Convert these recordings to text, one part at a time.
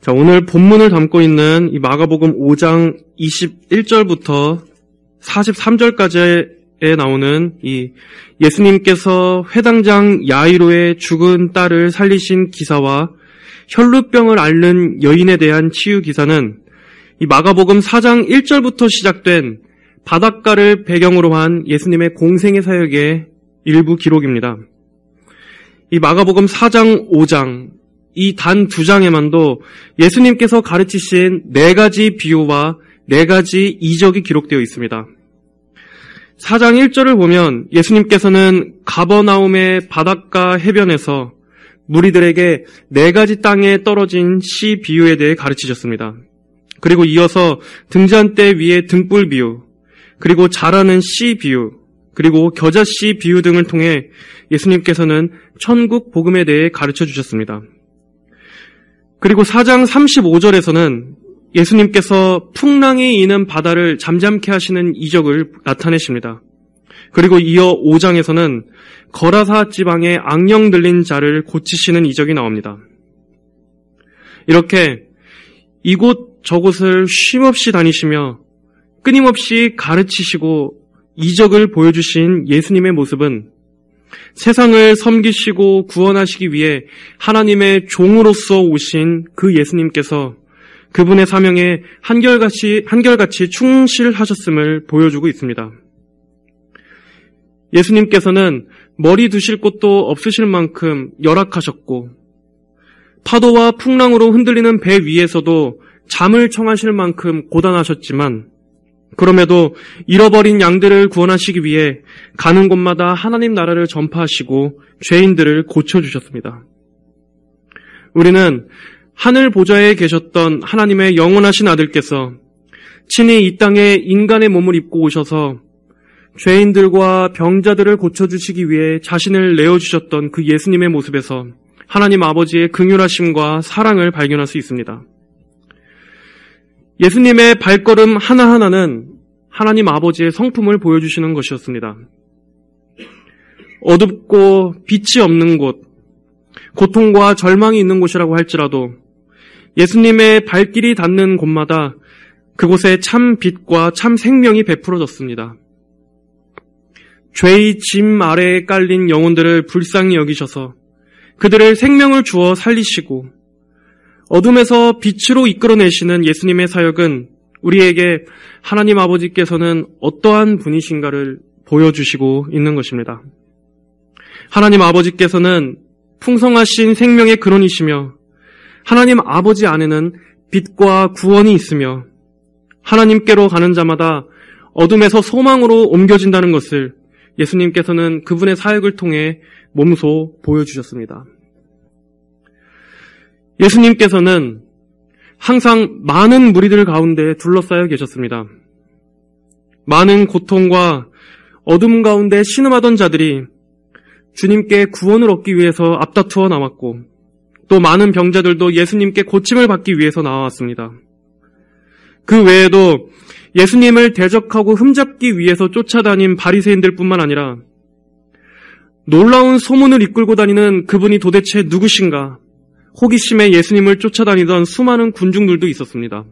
자, 오늘 본문을 담고 있는 이 마가복음 5장 21절부터 43절까지에 나오는 이 예수님께서 회당장 야이로의 죽은 딸을 살리신 기사와 혈루병을 앓는 여인에 대한 치유 기사는 이 마가복음 4장 1절부터 시작된 바닷가를 배경으로 한 예수님의 공생의 사역의 일부 기록입니다. 이 마가복음 4장, 5장, 이 단 2장에만도 예수님께서 가르치신 4가지 비유와 4가지 이적이 기록되어 있습니다. 4장 1절을 보면 예수님께서는 가버나움의 바닷가 해변에서 무리들에게 4가지 땅에 떨어진 씨 비유에 대해 가르치셨습니다. 그리고 이어서 등잔대 위에 등불 비유, 그리고 자라는 씨 비유, 그리고 겨자씨 비유 등을 통해 예수님께서는 천국 복음에 대해 가르쳐 주셨습니다. 그리고 4장 35절에서는 예수님께서 풍랑이 이는 바다를 잠잠케 하시는 이적을 나타내십니다. 그리고 이어 5장에서는 거라사 지방에 악령 들린 자를 고치시는 이적이 나옵니다. 이렇게 이곳 저곳을 쉼없이 다니시며 끊임없이 가르치시고 이적을 보여주신 예수님의 모습은 세상을 섬기시고 구원하시기 위해 하나님의 종으로서 오신 그 예수님께서 그분의 사명에 한결같이 충실하셨음을 보여주고 있습니다. 예수님께서는 머리 두실 곳도 없으실 만큼 열악하셨고 파도와 풍랑으로 흔들리는 배 위에서도 잠을 청하실 만큼 고단하셨지만 그럼에도 잃어버린 양들을 구원하시기 위해 가는 곳마다 하나님 나라를 전파하시고 죄인들을 고쳐주셨습니다. 우리는 하늘 보좌에 계셨던 하나님의 영원하신 아들께서 친히 이 땅에 인간의 몸을 입고 오셔서 죄인들과 병자들을 고쳐주시기 위해 자신을 내어주셨던 그 예수님의 모습에서 하나님 아버지의 긍휼하심과 사랑을 발견할 수 있습니다. 예수님의 발걸음 하나하나는 하나님 아버지의 성품을 보여주시는 것이었습니다. 어둡고 빛이 없는 곳, 고통과 절망이 있는 곳이라고 할지라도 예수님의 발길이 닿는 곳마다 그곳에 참 빛과 참 생명이 베풀어졌습니다. 죄의 짐 아래에 깔린 영혼들을 불쌍히 여기셔서 그들을 생명을 주어 살리시고 어둠에서 빛으로 이끌어내시는 예수님의 사역은 우리에게 하나님 아버지께서는 어떠한 분이신가를 보여주시고 있는 것입니다. 하나님 아버지께서는 풍성하신 생명의 근원이시며 하나님 아버지 안에는 빛과 구원이 있으며 하나님께로 가는 자마다 어둠에서 소망으로 옮겨진다는 것을 예수님께서는 그분의 사역을 통해 몸소 보여주셨습니다. 예수님께서는 항상 많은 무리들 가운데 둘러싸여 계셨습니다. 많은 고통과 어둠 가운데 신음하던 자들이 주님께 구원을 얻기 위해서 앞다투어 나왔고 또 많은 병자들도 예수님께 고침을 받기 위해서 나왔습니다. 그 외에도 예수님을 대적하고 흠잡기 위해서 쫓아다닌 바리새인들 뿐만 아니라 놀라운 소문을 이끌고 다니는 그분이 도대체 누구신가 호기심에 예수님을 쫓아다니던 수많은 군중들도 있었습니다.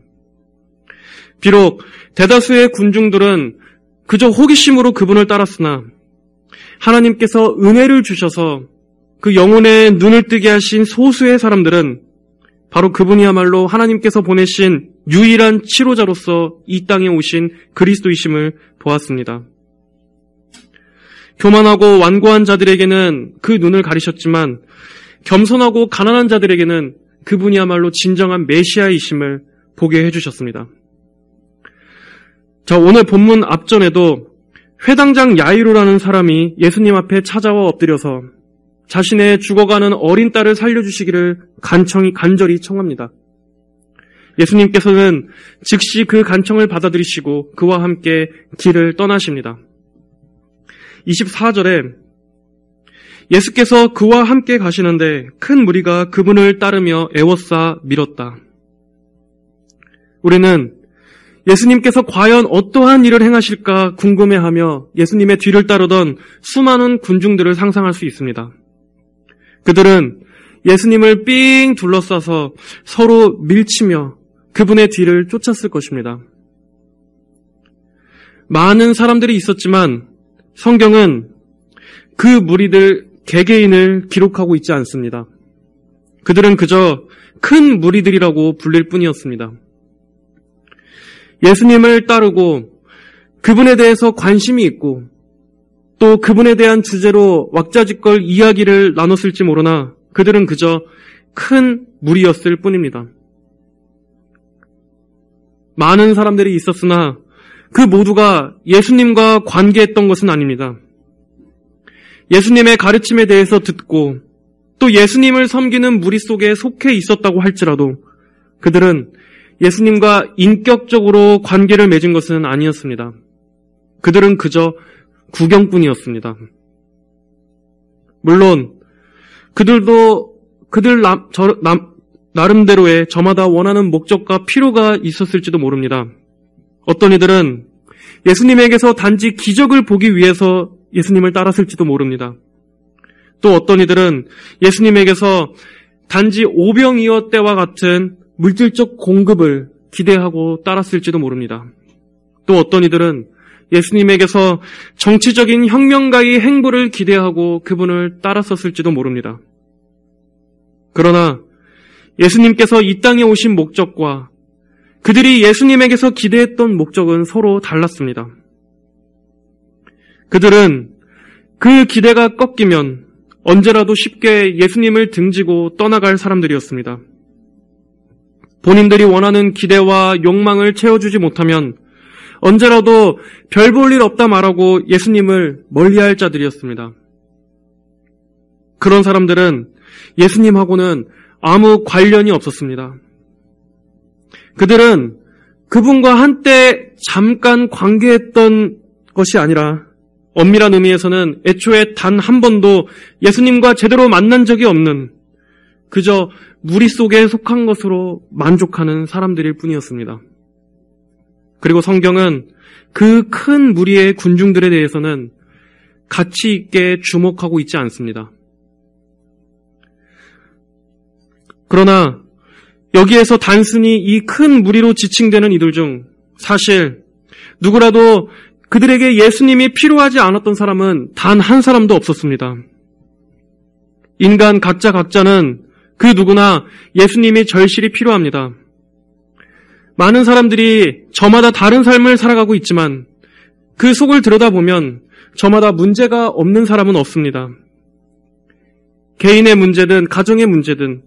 비록 대다수의 군중들은 그저 호기심으로 그분을 따랐으나 하나님께서 은혜를 주셔서 그 영혼의 눈을 뜨게 하신 소수의 사람들은 바로 그분이야말로 하나님께서 보내신 유일한 치료자로서 이 땅에 오신 그리스도이심을 보았습니다. 교만하고 완고한 자들에게는 그 눈을 가리셨지만 겸손하고 가난한 자들에게는 그분이야말로 진정한 메시아이심을 보게 해주셨습니다. 자, 오늘 본문 앞전에도 회당장 야이로라는 사람이 예수님 앞에 찾아와 엎드려서 자신의 죽어가는 어린 딸을 살려주시기를 간절히 청합니다. 예수님께서는 즉시 그 간청을 받아들이시고 그와 함께 길을 떠나십니다. 24절에 예수께서 그와 함께 가시는데 큰 무리가 그분을 따르며 애워싸 밀었다. 우리는 예수님께서 과연 어떠한 일을 행하실까 궁금해하며 예수님의 뒤를 따르던 수많은 군중들을 상상할 수 있습니다. 그들은 예수님을 삥 둘러싸서 서로 밀치며 그분의 뒤를 쫓았을 것입니다. 많은 사람들이 있었지만 성경은 그 무리들 개개인을 기록하고 있지 않습니다. 그들은 그저 큰 무리들이라고 불릴 뿐이었습니다. 예수님을 따르고 그분에 대해서 관심이 있고 또 그분에 대한 주제로 왁자지껄 이야기를 나눴을지 모르나 그들은 그저 큰 무리였을 뿐입니다. 많은 사람들이 있었으나 그 모두가 예수님과 관계했던 것은 아닙니다. 예수님의 가르침에 대해서 듣고 또 예수님을 섬기는 무리 속에 속해 있었다고 할지라도 그들은 예수님과 인격적으로 관계를 맺은 것은 아니었습니다. 그들은 그저 구경꾼이었습니다. 물론 그들도 나름대로의 저마다 원하는 목적과 필요가 있었을지도 모릅니다. 어떤 이들은 예수님에게서 단지 기적을 보기 위해서 예수님을 따랐을지도 모릅니다. 또 어떤 이들은 예수님에게서 단지 오병이어 때와 같은 물질적 공급을 기대하고 따랐을지도 모릅니다. 또 어떤 이들은 예수님에게서 정치적인 혁명가의 행보를 기대하고 그분을 따랐었을지도 모릅니다. 그러나 예수님께서 이 땅에 오신 목적과 그들이 예수님에게서 기대했던 목적은 서로 달랐습니다. 그들은 그 기대가 꺾이면 언제라도 쉽게 예수님을 등지고 떠나갈 사람들이었습니다. 본인들이 원하는 기대와 욕망을 채워주지 못하면 언제라도 별 볼 일 없다 말하고 예수님을 멀리할 자들이었습니다. 그런 사람들은 예수님하고는 아무 관련이 없었습니다. 그들은 그분과 한때 잠깐 관계했던 것이 아니라 엄밀한 의미에서는 애초에 단 한 번도 예수님과 제대로 만난 적이 없는 그저 무리 속에 속한 것으로 만족하는 사람들일 뿐이었습니다. 그리고 성경은 그 큰 무리의 군중들에 대해서는 가치 있게 주목하고 있지 않습니다. 그러나 여기에서 단순히 이 큰 무리로 지칭되는 이들 중 사실 누구라도 그들에게 예수님이 필요하지 않았던 사람은 단 한 사람도 없었습니다. 인간 각자는 그 누구나 예수님이 절실히 필요합니다. 많은 사람들이 저마다 다른 삶을 살아가고 있지만 그 속을 들여다보면 저마다 문제가 없는 사람은 없습니다. 개인의 문제든 가정의 문제든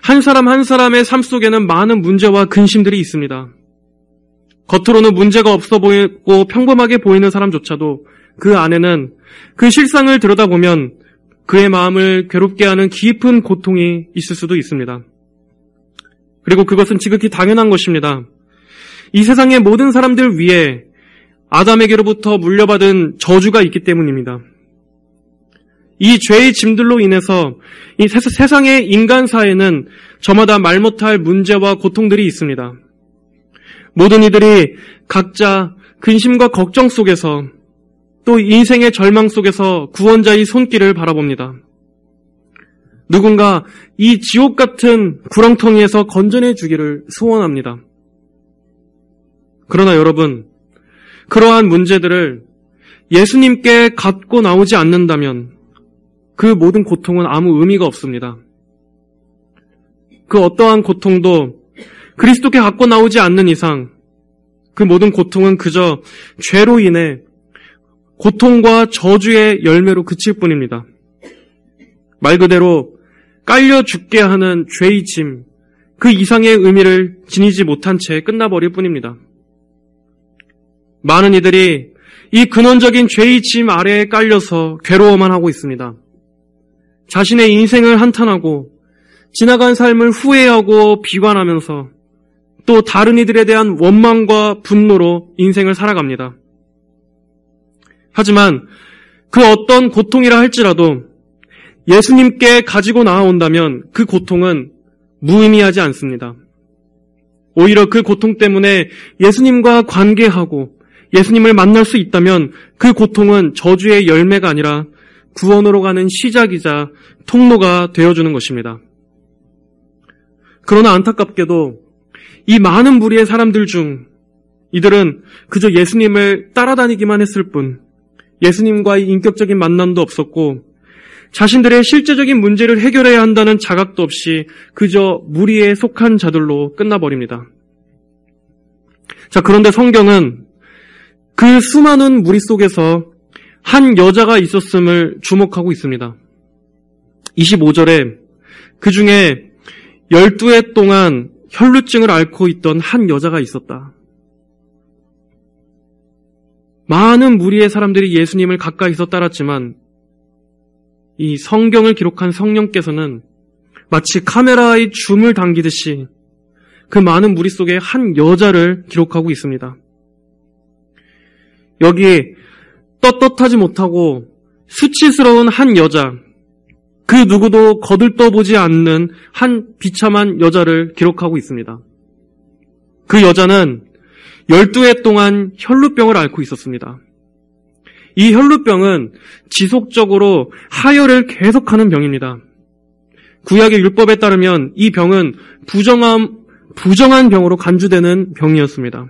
한 사람 한 사람의 삶 속에는 많은 문제와 근심들이 있습니다. 겉으로는 문제가 없어 보이고 평범하게 보이는 사람조차도 그 안에는 그 실상을 들여다보면 그의 마음을 괴롭게 하는 깊은 고통이 있을 수도 있습니다. 그리고 그것은 지극히 당연한 것입니다. 이 세상의 모든 사람들 위에 아담에게로부터 물려받은 저주가 있기 때문입니다. 이 죄의 짐들로 인해서 이 세상의 인간사에는 저마다 말 못할 문제와 고통들이 있습니다. 모든 이들이 각자 근심과 걱정 속에서 또 인생의 절망 속에서 구원자의 손길을 바라봅니다. 누군가 이 지옥 같은 구렁텅이에서 건져내 주기를 소원합니다. 그러나 여러분, 그러한 문제들을 예수님께 갖고 나오지 않는다면 그 모든 고통은 아무 의미가 없습니다. 그 어떠한 고통도 그리스도께 갖고 나오지 않는 이상 그 모든 고통은 그저 죄로 인해 고통과 저주의 열매로 그칠 뿐입니다. 말 그대로 깔려 죽게 하는 죄의 짐, 그 이상의 의미를 지니지 못한 채 끝나버릴 뿐입니다. 많은 이들이 이 근원적인 죄의 짐 아래에 깔려서 괴로워만 하고 있습니다. 자신의 인생을 한탄하고 지나간 삶을 후회하고 비관하면서 또 다른 이들에 대한 원망과 분노로 인생을 살아갑니다. 하지만 그 어떤 고통이라 할지라도 예수님께 가지고 나아온다면 그 고통은 무의미하지 않습니다. 오히려 그 고통 때문에 예수님과 관계하고 예수님을 만날 수 있다면 그 고통은 저주의 열매가 아니라 구원으로 가는 시작이자 통로가 되어주는 것입니다. 그러나 안타깝게도 이 많은 무리의 사람들 중 이들은 그저 예수님을 따라다니기만 했을 뿐 예수님과의 인격적인 만남도 없었고 자신들의 실제적인 문제를 해결해야 한다는 자각도 없이 그저 무리에 속한 자들로 끝나버립니다. 자, 그런데 성경은 그 수많은 무리 속에서 한 여자가 있었음을 주목하고 있습니다. 25절에 그 중에 12해 동안 혈루증을 앓고 있던 한 여자가 있었다. 많은 무리의 사람들이 예수님을 가까이서 따랐지만 이 성경을 기록한 성령께서는 마치 카메라의 줌을 당기듯이 그 많은 무리 속에 한 여자를 기록하고 있습니다. 여기 떳떳하지 못하고 수치스러운 한 여자, 그 누구도 거들떠보지 않는 한 비참한 여자를 기록하고 있습니다. 그 여자는 12해 동안 혈루병을 앓고 있었습니다. 이 혈루병은 지속적으로 하혈을 계속하는 병입니다. 구약의 율법에 따르면 이 병은 부정한 병으로 간주되는 병이었습니다.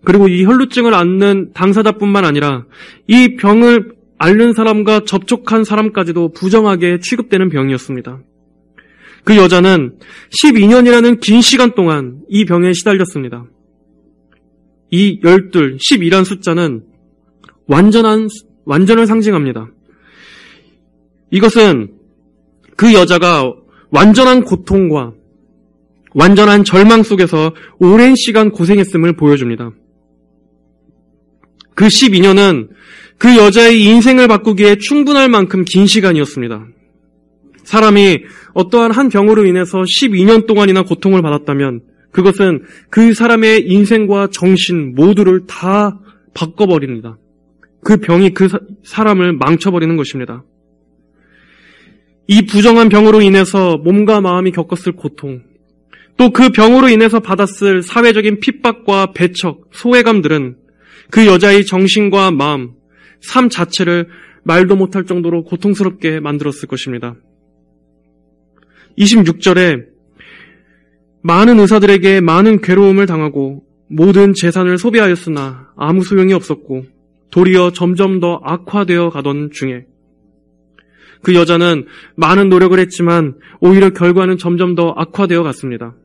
그리고 이 혈루증을 앓는 당사자뿐만 아니라 이 병을 앓는 사람과 접촉한 사람까지도 부정하게 취급되는 병이었습니다. 그 여자는 12년이라는 긴 시간 동안 이 병에 시달렸습니다. 이 12, 12란 숫자는 완전을 상징합니다. 이것은 그 여자가 완전한 고통과 완전한 절망 속에서 오랜 시간 고생했음을 보여줍니다. 그 12년은 그 여자의 인생을 바꾸기에 충분할 만큼 긴 시간이었습니다. 사람이 어떠한 한 병으로 인해서 12년 동안이나 고통을 받았다면 그것은 그 사람의 인생과 정신 모두를 다 바꿔버립니다. 그 병이 그 사람을 망쳐버리는 것입니다. 이 부정한 병으로 인해서 몸과 마음이 겪었을 고통, 또 그 병으로 인해서 받았을 사회적인 핍박과 배척, 소외감들은 그 여자의 정신과 마음, 삶 자체를 말도 못할 정도로 고통스럽게 만들었을 것입니다. 26절에 많은 의사들에게 많은 괴로움을 당하고 모든 재산을 소비하였으나 아무 소용이 없었고 도리어 점점 더 악화되어 가던 중에 그 여자는 많은 노력을 했지만 오히려 결과는 점점 더 악화되어 갔습니다.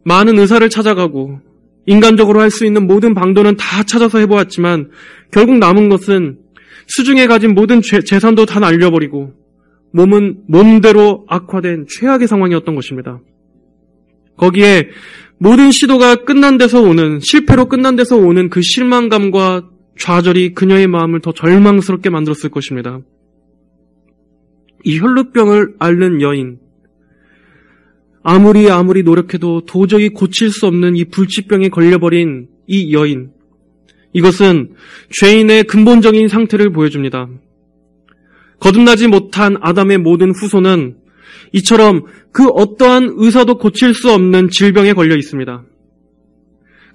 많은 의사를 찾아가고 인간적으로 할 수 있는 모든 방도는 다 찾아서 해보았지만 결국 남은 것은 수중에 가진 모든 재산도 다 날려버리고 몸은 몸대로 악화된 최악의 상황이었던 것입니다. 거기에 모든 시도가 끝난 데서 오는, 실패로 끝난 데서 오는 그 실망감과 좌절이 그녀의 마음을 더 절망스럽게 만들었을 것입니다. 이 혈루병을 앓는 여인, 아무리 노력해도 도저히 고칠 수 없는 이 불치병에 걸려버린 이 여인, 이것은 죄인의 근본적인 상태를 보여줍니다. 거듭나지 못한 아담의 모든 후손은 이처럼 그 어떠한 의사도 고칠 수 없는 질병에 걸려 있습니다.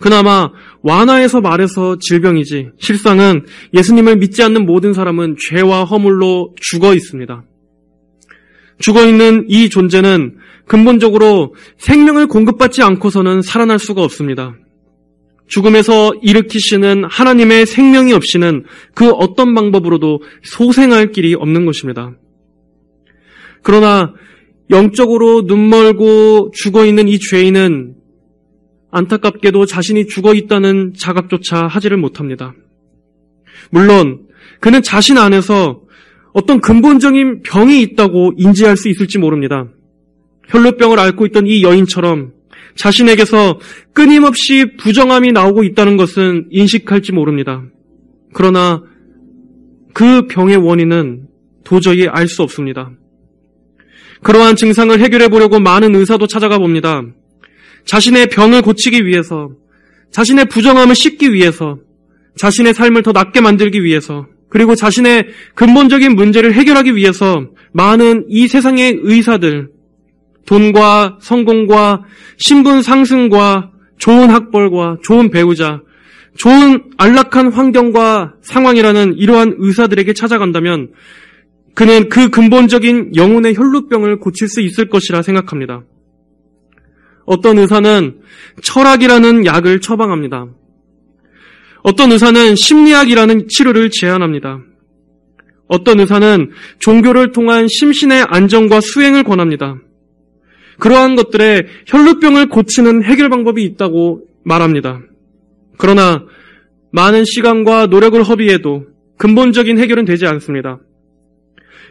그나마 완화해서 말해서 질병이지 실상은 예수님을 믿지 않는 모든 사람은 죄와 허물로 죽어 있습니다. 죽어 있는 이 존재는 근본적으로 생명을 공급받지 않고서는 살아날 수가 없습니다. 죽음에서 일으키시는 하나님의 생명이 없이는 그 어떤 방법으로도 소생할 길이 없는 것입니다. 그러나 영적으로 눈멀고 죽어있는 이 죄인은 안타깝게도 자신이 죽어있다는 자각조차 하지를 못합니다. 물론 그는 자신 안에서 어떤 근본적인 병이 있다고 인지할 수 있을지 모릅니다. 혈루병을 앓고 있던 이 여인처럼 자신에게서 끊임없이 부정함이 나오고 있다는 것은 인식할지 모릅니다. 그러나 그 병의 원인은 도저히 알 수 없습니다. 그러한 증상을 해결해 보려고 많은 의사도 찾아가 봅니다. 자신의 병을 고치기 위해서, 자신의 부정함을 씻기 위해서, 자신의 삶을 더 낫게 만들기 위해서, 그리고 자신의 근본적인 문제를 해결하기 위해서 많은 이 세상의 의사들, 돈과 성공과 신분 상승과 좋은 학벌과 좋은 배우자, 좋은 안락한 환경과 상황이라는 이러한 의사들에게 찾아간다면 그는 그 근본적인 영혼의 혈루병을 고칠 수 있을 것이라 생각합니다. 어떤 의사는 철학이라는 약을 처방합니다. 어떤 의사는 심리학이라는 치료를 제안합니다. 어떤 의사는 종교를 통한 심신의 안정과 수행을 권합니다. 그러한 것들에 혈루병을 고치는 해결 방법이 있다고 말합니다. 그러나 많은 시간과 노력을 허비해도 근본적인 해결은 되지 않습니다.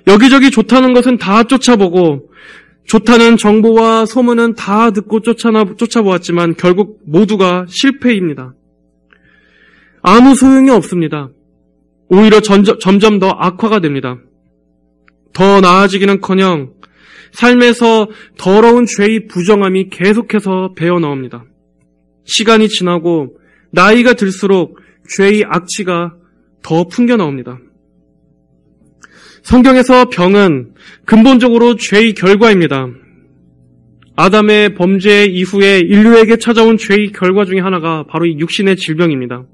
여기저기 좋다는 것은 다 쫓아보고 좋다는 정보와 소문은 다 듣고 쫓아보았지만 결국 모두가 실패입니다. 아무 소용이 없습니다. 오히려 점점 더 악화가 됩니다. 더 나아지기는커녕 삶에서 더러운 죄의 부정함이 계속해서 배어나옵니다. 시간이 지나고 나이가 들수록 죄의 악취가 더 풍겨나옵니다. 성경에서 병은 근본적으로 죄의 결과입니다. 아담의 범죄 이후에 인류에게 찾아온 죄의 결과 중에 하나가 바로 이 육신의 질병입니다.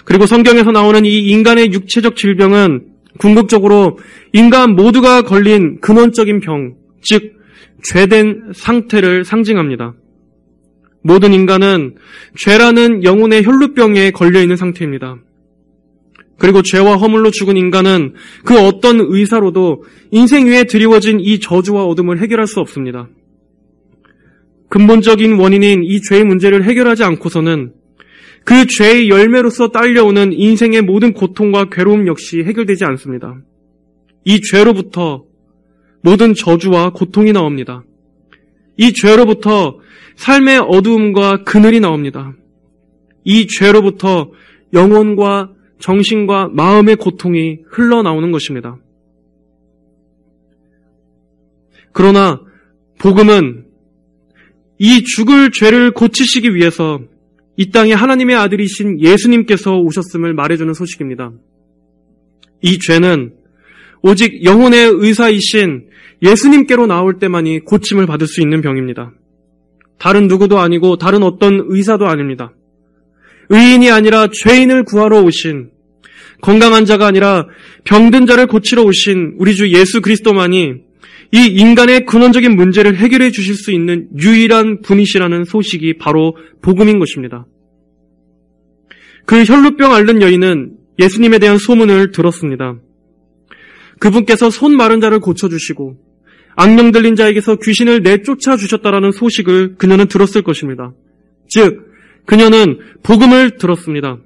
그리고 성경에서 나오는 이 인간의 육체적 질병은 궁극적으로 인간 모두가 걸린 근원적인 병, 즉 죄된 상태를 상징합니다. 모든 인간은 죄라는 영혼의 혈루병에 걸려있는 상태입니다. 그리고 죄와 허물로 죽은 인간은 그 어떤 의사로도 인생 위에 드리워진 이 저주와 어둠을 해결할 수 없습니다. 근본적인 원인인 이 죄의 문제를 해결하지 않고서는 그 죄의 열매로서 딸려오는 인생의 모든 고통과 괴로움 역시 해결되지 않습니다. 이 죄로부터 모든 저주와 고통이 나옵니다. 이 죄로부터 삶의 어두움과 그늘이 나옵니다. 이 죄로부터 영혼과 정신과 마음의 고통이 흘러나오는 것입니다. 그러나 복음은 이 죽을 죄를 고치시기 위해서 이 땅에 하나님의 아들이신 예수님께서 오셨음을 말해주는 소식입니다. 이 죄는 오직 영혼의 의사이신 예수님께로 나올 때만이 고침을 받을 수 있는 병입니다. 다른 누구도 아니고 다른 어떤 의사도 아닙니다. 의인이 아니라 죄인을 구하러 오신, 건강한 자가 아니라 병든 자를 고치러 오신 우리 주 예수 그리스도만이 이 인간의 근원적인 문제를 해결해 주실 수 있는 유일한 분이시라는 소식이 바로 복음인 것입니다. 그 혈루병 앓는 여인은 예수님에 대한 소문을 들었습니다. 그분께서 손 마른 자를 고쳐주시고 악령 들린 자에게서 귀신을 내쫓아 주셨다라는 소식을 그녀는 들었을 것입니다. 즉, 그녀는 복음을 들었습니다.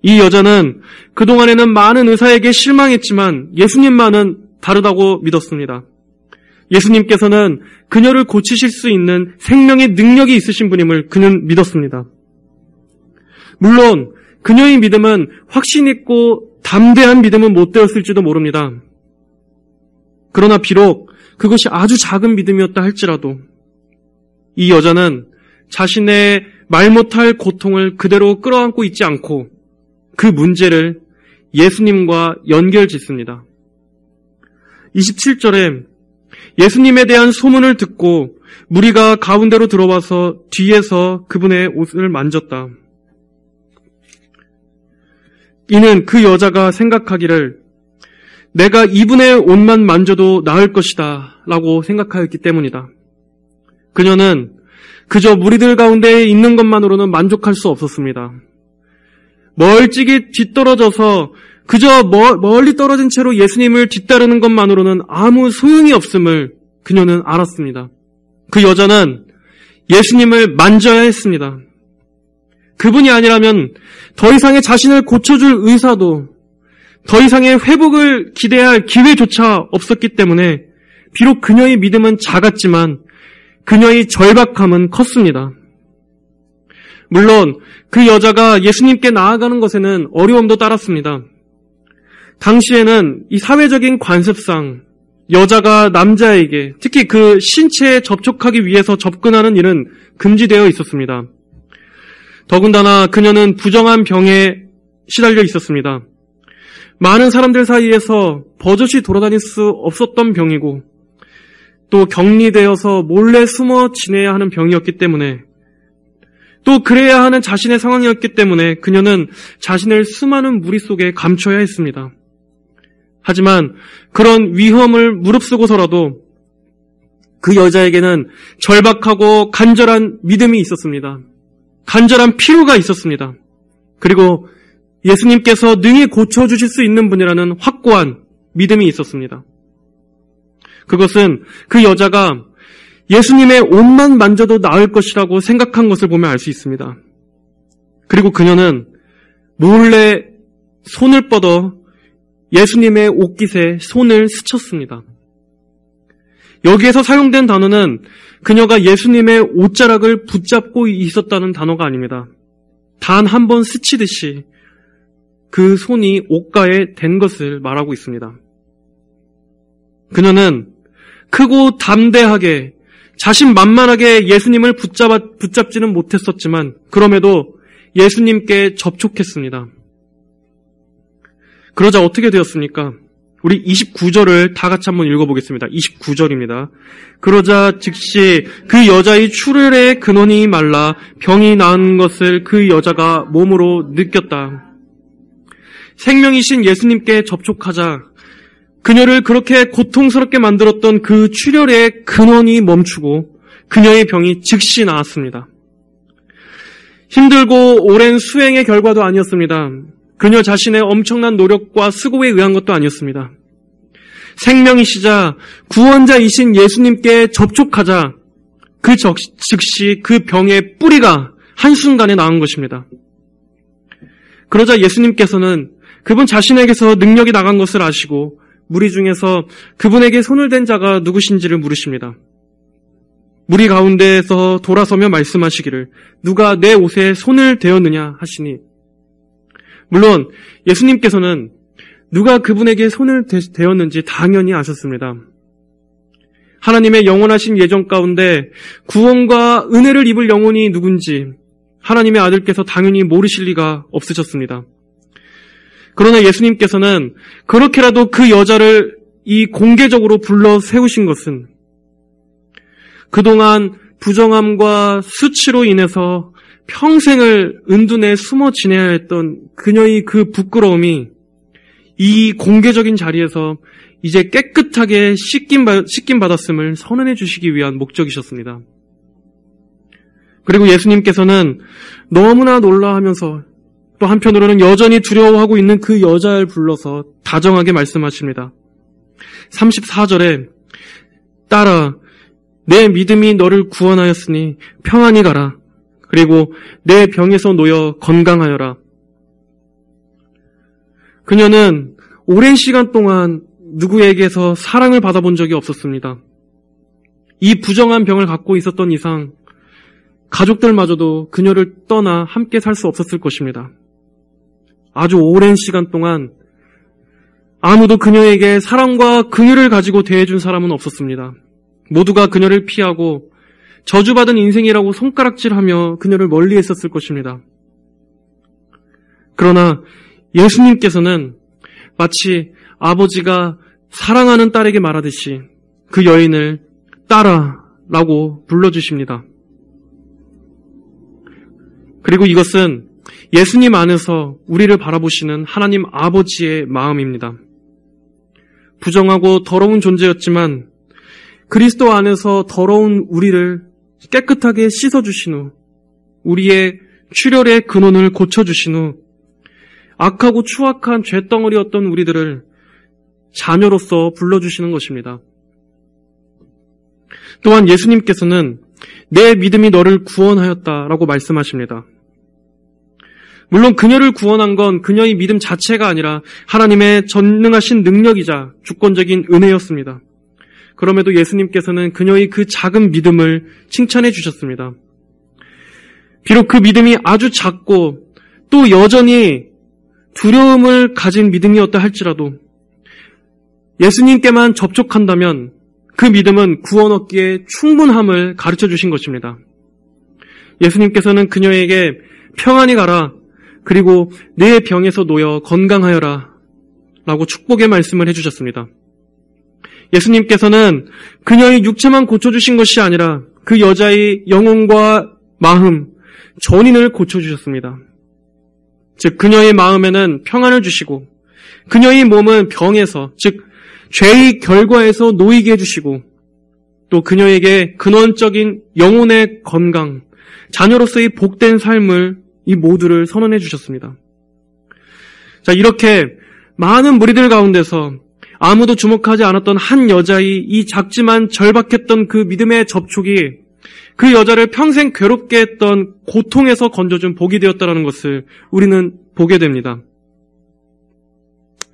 이 여자는 그동안에는 많은 의사에게 실망했지만 예수님만은 다르다고 믿었습니다. 예수님께서는 그녀를 고치실 수 있는 생명의 능력이 있으신 분임을 그는 믿었습니다. 물론 그녀의 믿음은 확신 있고 담대한 믿음은 못 되었을지도 모릅니다. 그러나 비록 그것이 아주 작은 믿음이었다 할지라도 이 여자는 자신의 말 못할 고통을 그대로 끌어안고 있지 않고 그 문제를 예수님과 연결짓습니다. 27절에 예수님에 대한 소문을 듣고 무리가 가운데로 들어와서 뒤에서 그분의 옷을 만졌다. 이는 그 여자가 생각하기를 내가 이분의 옷만 만져도 나을 것이다 라고 생각하였기 때문이다. 그녀는 그저 무리들 가운데 있는 것만으로는 만족할 수 없었습니다. 멀찍이 뒤떨어져서 그저 멀리 떨어진 채로 예수님을 뒤따르는 것만으로는 아무 소용이 없음을 그녀는 알았습니다. 그 여자는 예수님을 만져야 했습니다. 그분이 아니라면 더 이상의 자신을 고쳐줄 의사도 더 이상의 회복을 기대할 기회조차 없었기 때문에 비록 그녀의 믿음은 작았지만 그녀의 절박함은 컸습니다. 물론 그 여자가 예수님께 나아가는 것에는 어려움도 따랐습니다. 당시에는 이 사회적인 관습상 여자가 남자에게 특히 그 신체에 접촉하기 위해서 접근하는 일은 금지되어 있었습니다. 더군다나 그녀는 부정한 병에 시달려 있었습니다. 많은 사람들 사이에서 버젓이 돌아다닐 수 없었던 병이고 또 격리되어서 몰래 숨어 지내야 하는 병이었기 때문에 또 그래야 하는 자신의 상황이었기 때문에 그녀는 자신을 수많은 무리 속에 감춰야 했습니다. 하지만 그런 위험을 무릅쓰고서라도 그 여자에게는 절박하고 간절한 믿음이 있었습니다. 간절한 필요가 있었습니다. 그리고 예수님께서 능히 고쳐주실 수 있는 분이라는 확고한 믿음이 있었습니다. 그것은 그 여자가 예수님의 옷만 만져도 나을 것이라고 생각한 것을 보면 알 수 있습니다. 그리고 그녀는 몰래 손을 뻗어 예수님의 옷깃에 손을 스쳤습니다. 여기에서 사용된 단어는 그녀가 예수님의 옷자락을 붙잡고 있었다는 단어가 아닙니다. 단 한 번 스치듯이 그 손이 옷가에 댄 것을 말하고 있습니다. 그녀는 크고 담대하게 자신만만하게 예수님을 붙잡지는 못했었지만 그럼에도 예수님께 접촉했습니다. 그러자 어떻게 되었습니까? 우리 29절을 다 같이 한번 읽어보겠습니다. 29절입니다. 그러자 즉시 그 여자의 출혈의 근원이 말라 병이 나은 것을 그 여자가 몸으로 느꼈다. 생명이신 예수님께 접촉하자 그녀를 그렇게 고통스럽게 만들었던 그 출혈의 근원이 멈추고 그녀의 병이 즉시 나았습니다. 힘들고 오랜 수행의 결과도 아니었습니다. 그녀 자신의 엄청난 노력과 수고에 의한 것도 아니었습니다. 생명이시자 구원자이신 예수님께 접촉하자 그 즉시 그 병의 뿌리가 한순간에 나은 것입니다. 그러자 예수님께서는 그분 자신에게서 능력이 나간 것을 아시고 무리 중에서 그분에게 손을 댄 자가 누구신지를 물으십니다. 무리 가운데에서 돌아서며 말씀하시기를 누가 내 옷에 손을 대었느냐 하시니 물론 예수님께서는 누가 그분에게 손을 대었는지 당연히 아셨습니다. 하나님의 영원하신 예정 가운데 구원과 은혜를 입을 영혼이 누군지 하나님의 아들께서 당연히 모르실 리가 없으셨습니다. 그러나 예수님께서는 그렇게라도 그 여자를 이 공개적으로 불러 세우신 것은 그동안 부정함과 수치로 인해서 평생을 은둔에 숨어 지내야 했던 그녀의 그 부끄러움이 이 공개적인 자리에서 이제 깨끗하게 씻김 받았음을 선언해 주시기 위한 목적이셨습니다. 그리고 예수님께서는 너무나 놀라하면서 또 한편으로는 여전히 두려워하고 있는 그 여자를 불러서 다정하게 말씀하십니다. 34절에 딸아 내 믿음이 너를 구원하였으니 평안히 가라. 그리고 내 병에서 놓여 건강하여라. 그녀는 오랜 시간 동안 누구에게서 사랑을 받아본 적이 없었습니다. 이 부정한 병을 갖고 있었던 이상 가족들마저도 그녀를 떠나 함께 살 수 없었을 것입니다. 아주 오랜 시간 동안 아무도 그녀에게 사랑과 긍휼을 가지고 대해준 사람은 없었습니다. 모두가 그녀를 피하고 저주받은 인생이라고 손가락질하며 그녀를 멀리했었을 것입니다. 그러나 예수님께서는 마치 아버지가 사랑하는 딸에게 말하듯이 그 여인을 딸아라고 불러주십니다. 그리고 이것은 예수님 안에서 우리를 바라보시는 하나님 아버지의 마음입니다. 부정하고 더러운 존재였지만 그리스도 안에서 더러운 우리를 깨끗하게 씻어주신 후 우리의 출혈의 근원을 고쳐주신 후 악하고 추악한 죄덩어리였던 우리들을 자녀로서 불러주시는 것입니다. 또한 예수님께서는 내 믿음이 너를 구원하였다라고 말씀하십니다. 물론 그녀를 구원한 건 그녀의 믿음 자체가 아니라 하나님의 전능하신 능력이자 주권적인 은혜였습니다. 그럼에도 예수님께서는 그녀의 그 작은 믿음을 칭찬해 주셨습니다. 비록 그 믿음이 아주 작고 또 여전히 두려움을 가진 믿음이었다 할지라도 예수님께만 접촉한다면 그 믿음은 구원 얻기에 충분함을 가르쳐 주신 것입니다. 예수님께서는 그녀에게 평안히 가라 그리고 내 병에서 놓여 건강하여라 라고 축복의 말씀을 해주셨습니다. 예수님께서는 그녀의 육체만 고쳐주신 것이 아니라 그 여자의 영혼과 마음, 전인을 고쳐주셨습니다. 즉 그녀의 마음에는 평안을 주시고 그녀의 몸은 병에서 즉 죄의 결과에서 놓이게 해주시고 또 그녀에게 근원적인 영혼의 건강, 자녀로서의 복된 삶을 이 모두를 선언해 주셨습니다. 자, 이렇게 많은 무리들 가운데서 아무도 주목하지 않았던 한 여자의 이 작지만 절박했던 그 믿음의 접촉이 그 여자를 평생 괴롭게 했던 고통에서 건져준 복이 되었다는 것을 우리는 보게 됩니다.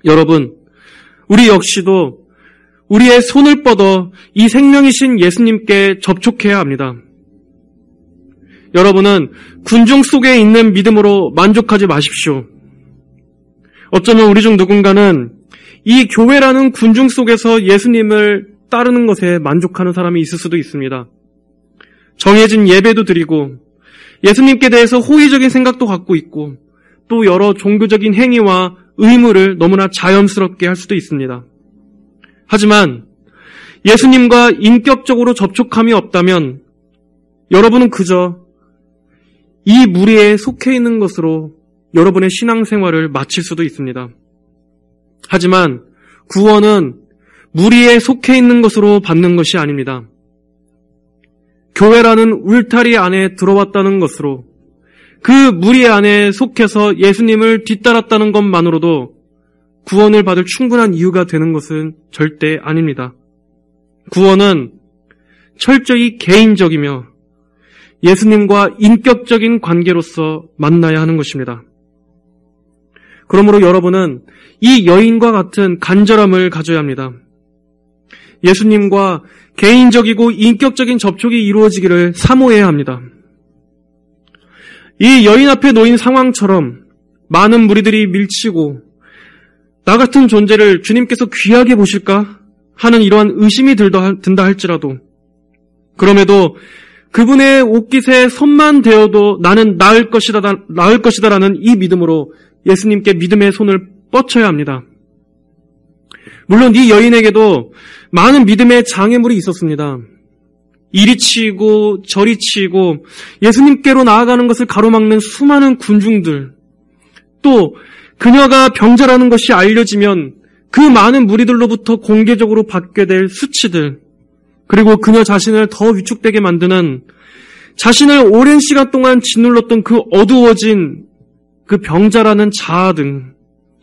여러분, 우리 역시도 우리의 손을 뻗어 이 생명이신 예수님께 접촉해야 합니다. 여러분은 군중 속에 있는 믿음으로 만족하지 마십시오. 어쩌면 우리 중 누군가는 이 교회라는 군중 속에서 예수님을 따르는 것에 만족하는 사람이 있을 수도 있습니다. 정해진 예배도 드리고 예수님께 대해서 호의적인 생각도 갖고 있고 또 여러 종교적인 행위와 의무를 너무나 자연스럽게 할 수도 있습니다. 하지만 예수님과 인격적으로 접촉함이 없다면 여러분은 그저 이 무리에 속해 있는 것으로 여러분의 신앙생활을 마칠 수도 있습니다. 하지만 구원은 무리에 속해 있는 것으로 받는 것이 아닙니다. 교회라는 울타리 안에 들어왔다는 것으로 그 무리 안에 속해서 예수님을 뒤따랐다는 것만으로도 구원을 받을 충분한 이유가 되는 것은 절대 아닙니다. 구원은 철저히 개인적이며 예수님과 인격적인 관계로서 만나야 하는 것입니다. 그러므로 여러분은 이 여인과 같은 간절함을 가져야 합니다. 예수님과 개인적이고 인격적인 접촉이 이루어지기를 사모해야 합니다. 이 여인 앞에 놓인 상황처럼 많은 무리들이 밀치고 나 같은 존재를 주님께서 귀하게 보실까 하는 이러한 의심이 든다 할지라도 그럼에도 그분의 옷깃에 손만 대어도 나는 나을 것이다라는 이 믿음으로 예수님께 믿음의 손을 뻗쳐야 합니다. 물론 이 여인에게도 많은 믿음의 장애물이 있었습니다. 이리 치이고 저리 치이고 예수님께로 나아가는 것을 가로막는 수많은 군중들, 또 그녀가 병자라는 것이 알려지면 그 많은 무리들로부터 공개적으로 받게 될 수치들, 그리고 그녀 자신을 더 위축되게 만드는 자신을 오랜 시간 동안 짓눌렀던 그 어두워진 그 병자라는 자아 등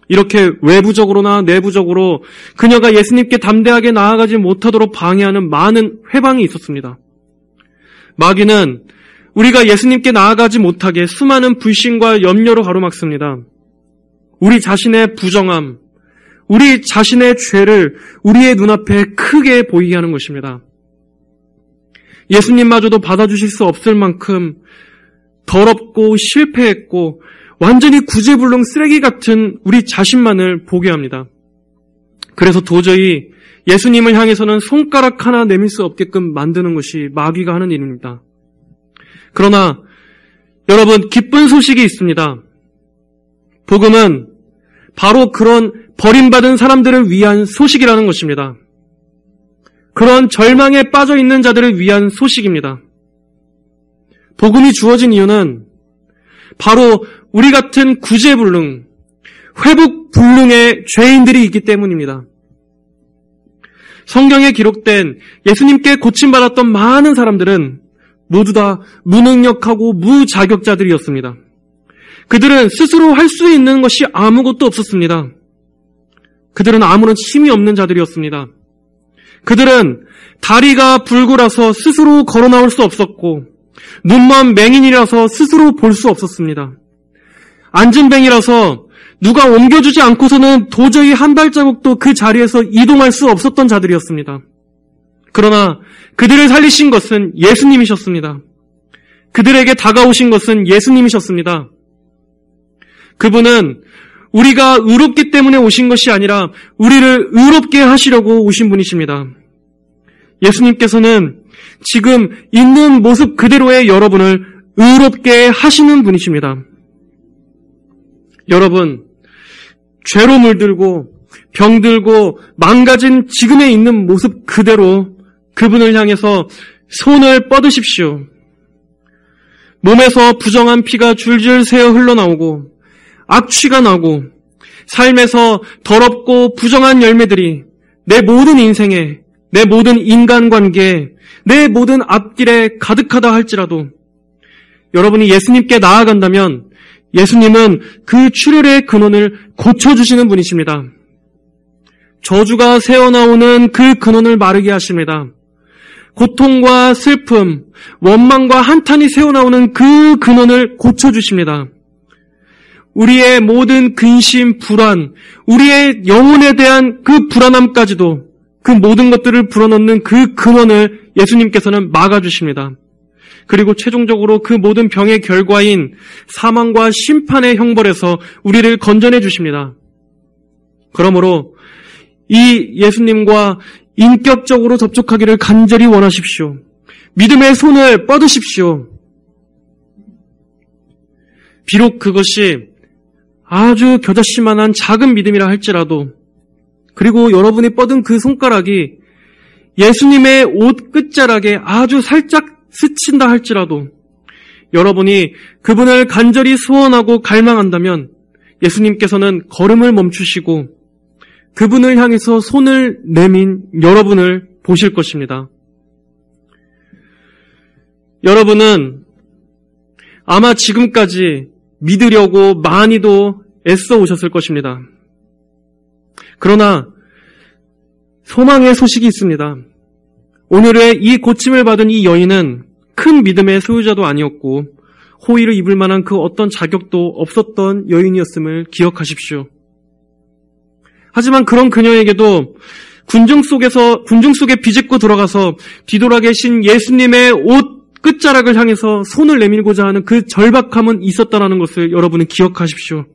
이렇게 외부적으로나 내부적으로 그녀가 예수님께 담대하게 나아가지 못하도록 방해하는 많은 회방이 있었습니다. 마귀는 우리가 예수님께 나아가지 못하게 수많은 불신과 염려로 가로막습니다. 우리 자신의 부정함, 우리 자신의 죄를 우리의 눈앞에 크게 보이게 하는 것입니다. 예수님마저도 받아주실 수 없을 만큼 더럽고 실패했고 완전히 구제불능 쓰레기 같은 우리 자신만을 보게 합니다. 그래서 도저히 예수님을 향해서는 손가락 하나 내밀 수 없게끔 만드는 것이 마귀가 하는 일입니다. 그러나 여러분, 기쁜 소식이 있습니다. 복음은 바로 그런 버림받은 사람들을 위한 소식이라는 것입니다. 그런 절망에 빠져 있는 자들을 위한 소식입니다. 복음이 주어진 이유는 바로 우리 같은 구제불능, 회복불능의 죄인들이 있기 때문입니다. 성경에 기록된 예수님께 고침받았던 많은 사람들은 모두 다 무능력하고 무자격자들이었습니다. 그들은 스스로 할 수 있는 것이 아무것도 없었습니다. 그들은 아무런 힘이 없는 자들이었습니다. 그들은 다리가 불구라서 스스로 걸어 나올 수 없었고 눈먼 맹인이라서 스스로 볼 수 없었습니다. 안진뱅이라서 누가 옮겨주지 않고서는 도저히 한 발자국도 그 자리에서 이동할 수 없었던 자들이었습니다. 그러나 그들을 살리신 것은 예수님이셨습니다. 그들에게 다가오신 것은 예수님이셨습니다. 그분은 우리가 의롭기 때문에 오신 것이 아니라 우리를 의롭게 하시려고 오신 분이십니다. 예수님께서는 지금 있는 모습 그대로의 여러분을 의롭게 하시는 분이십니다. 여러분, 죄로 물들고 병들고 망가진 지금에 있는 모습 그대로 그분을 향해서 손을 뻗으십시오. 몸에서 부정한 피가 줄줄 새어 흘러나오고 악취가 나고 삶에서 더럽고 부정한 열매들이 내 모든 인생에 내 모든 인간관계, 내 모든 앞길에 가득하다 할지라도 여러분이 예수님께 나아간다면 예수님은 그 출혈의 근원을 고쳐주시는 분이십니다. 저주가 새어나오는 그 근원을 마르게 하십니다. 고통과 슬픔, 원망과 한탄이 새어나오는 그 근원을 고쳐주십니다. 우리의 모든 근심, 불안, 우리의 영혼에 대한 그 불안함까지도 그 모든 것들을 불어넣는 그 근원을 예수님께서는 막아주십니다. 그리고 최종적으로 그 모든 병의 결과인 사망과 심판의 형벌에서 우리를 건져내 주십니다. 그러므로 이 예수님과 인격적으로 접촉하기를 간절히 원하십시오. 믿음의 손을 뻗으십시오. 비록 그것이 아주 겨자씨만한 작은 믿음이라 할지라도, 그리고 여러분이 뻗은 그 손가락이 예수님의 옷 끝자락에 아주 살짝 스친다 할지라도 여러분이 그분을 간절히 소원하고 갈망한다면 예수님께서는 걸음을 멈추시고 그분을 향해서 손을 내민 여러분을 보실 것입니다. 여러분은 아마 지금까지 믿으려고 많이도 애써 오셨을 것입니다. 그러나 소망의 소식이 있습니다. 오늘의 이 고침을 받은 이 여인은 큰 믿음의 소유자도 아니었고 호의를 입을 만한 그 어떤 자격도 없었던 여인이었음을 기억하십시오. 하지만 그런 그녀에게도 군중 속에 비집고 들어가서 뒤돌아 계신 예수님의 옷 끝자락을 향해서 손을 내밀고자 하는 그 절박함은 있었다는 것을 여러분은 기억하십시오.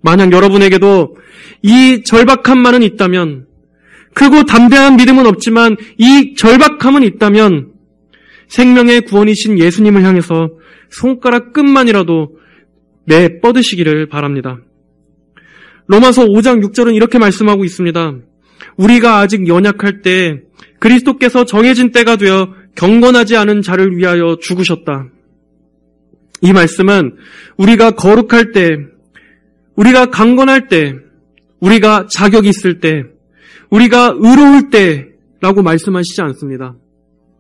만약 여러분에게도 이 절박함만은 있다면, 크고 담대한 믿음은 없지만 이 절박함은 있다면 생명의 구원이신 예수님을 향해서 손가락 끝만이라도 내뻗으시기를 바랍니다. 로마서 5장 6절은 이렇게 말씀하고 있습니다. 우리가 아직 연약할 때 그리스도께서 정해진 때가 되어 경건하지 않은 자를 위하여 죽으셨다. 이 말씀은 우리가 거룩할 때, 우리가 강건할 때, 우리가 자격이 있을 때, 우리가 의로울 때라고 말씀하시지 않습니다.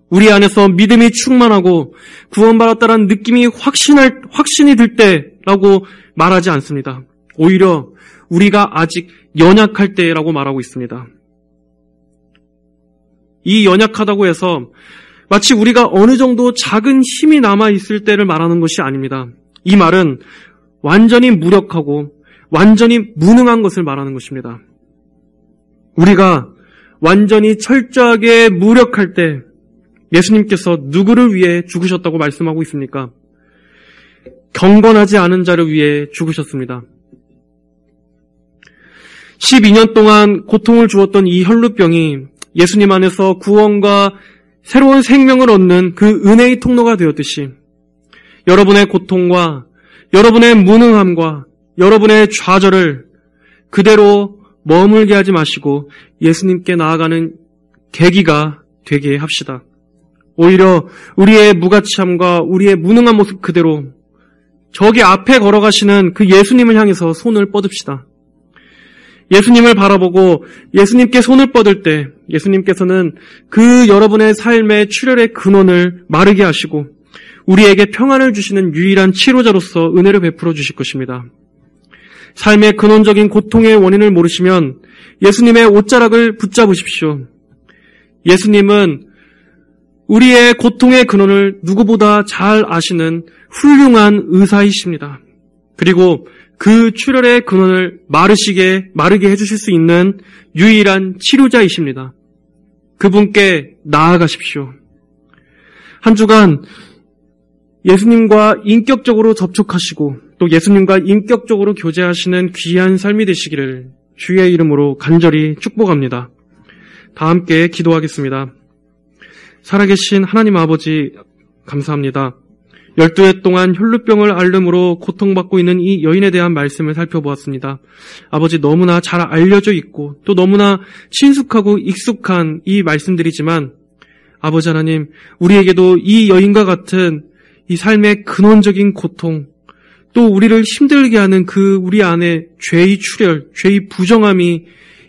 우리 안에서 믿음이 충만하고 구원받았다는 느낌이 확신이 들 때라고 말하지 않습니다. 오히려 우리가 아직 연약할 때라고 말하고 있습니다. 이 연약하다고 해서 마치 우리가 어느 정도 작은 힘이 남아있을 때를 말하는 것이 아닙니다. 이 말은 완전히 무력하고 완전히 무능한 것을 말하는 것입니다. 우리가 완전히 철저하게 무력할 때 예수님께서 누구를 위해 죽으셨다고 말씀하고 있습니까? 경건하지 않은 자를 위해 죽으셨습니다. 12년 동안 고통을 주었던 이 혈루병이 예수님 안에서 구원과 새로운 생명을 얻는 그 은혜의 통로가 되었듯이 여러분의 고통과 여러분의 무능함과 여러분의 좌절을 그대로 머물게 하지 마시고 예수님께 나아가는 계기가 되게 합시다. 오히려 우리의 무가치함과 우리의 무능한 모습 그대로 저기 앞에 걸어가시는 그 예수님을 향해서 손을 뻗읍시다. 예수님을 바라보고 예수님께 손을 뻗을 때 예수님께서는 그 여러분의 삶의 출혈의 근원을 마르게 하시고 우리에게 평안을 주시는 유일한 치료자로서 은혜를 베풀어 주실 것입니다. 삶의 근원적인 고통의 원인을 모르시면 예수님의 옷자락을 붙잡으십시오. 예수님은 우리의 고통의 근원을 누구보다 잘 아시는 훌륭한 의사이십니다. 그리고 그 출혈의 근원을 마르게 해주실 수 있는 유일한 치료자이십니다. 그분께 나아가십시오. 한 주간 예수님과 인격적으로 접촉하시고 또 예수님과 인격적으로 교제하시는 귀한 삶이 되시기를 주의 이름으로 간절히 축복합니다. 다 함께 기도하겠습니다. 살아계신 하나님 아버지 감사합니다. 12해 동안 혈루병을 앓음으로 고통받고 있는 이 여인에 대한 말씀을 살펴보았습니다. 아버지, 너무나 잘 알려져 있고 또 너무나 친숙하고 익숙한 이 말씀들이지만 아버지 하나님, 우리에게도 이 여인과 같은 이 삶의 근원적인 고통, 또 우리를 힘들게 하는 그 우리 안에 죄의 출혈, 죄의 부정함이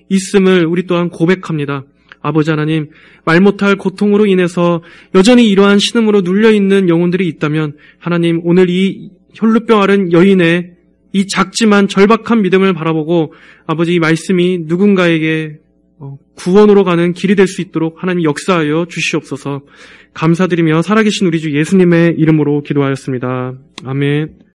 있음을 우리 또한 고백합니다. 아버지 하나님, 말 못할 고통으로 인해서 여전히 이러한 신음으로 눌려있는 영혼들이 있다면 하나님, 오늘 이 혈루병 앓은 여인의 이 작지만 절박한 믿음을 바라보고 아버지, 이 말씀이 누군가에게 구원으로 가는 길이 될 수 있도록 하나님 역사하여 주시옵소서. 감사드리며 살아계신 우리 주 예수님의 이름으로 기도하였습니다. 아멘.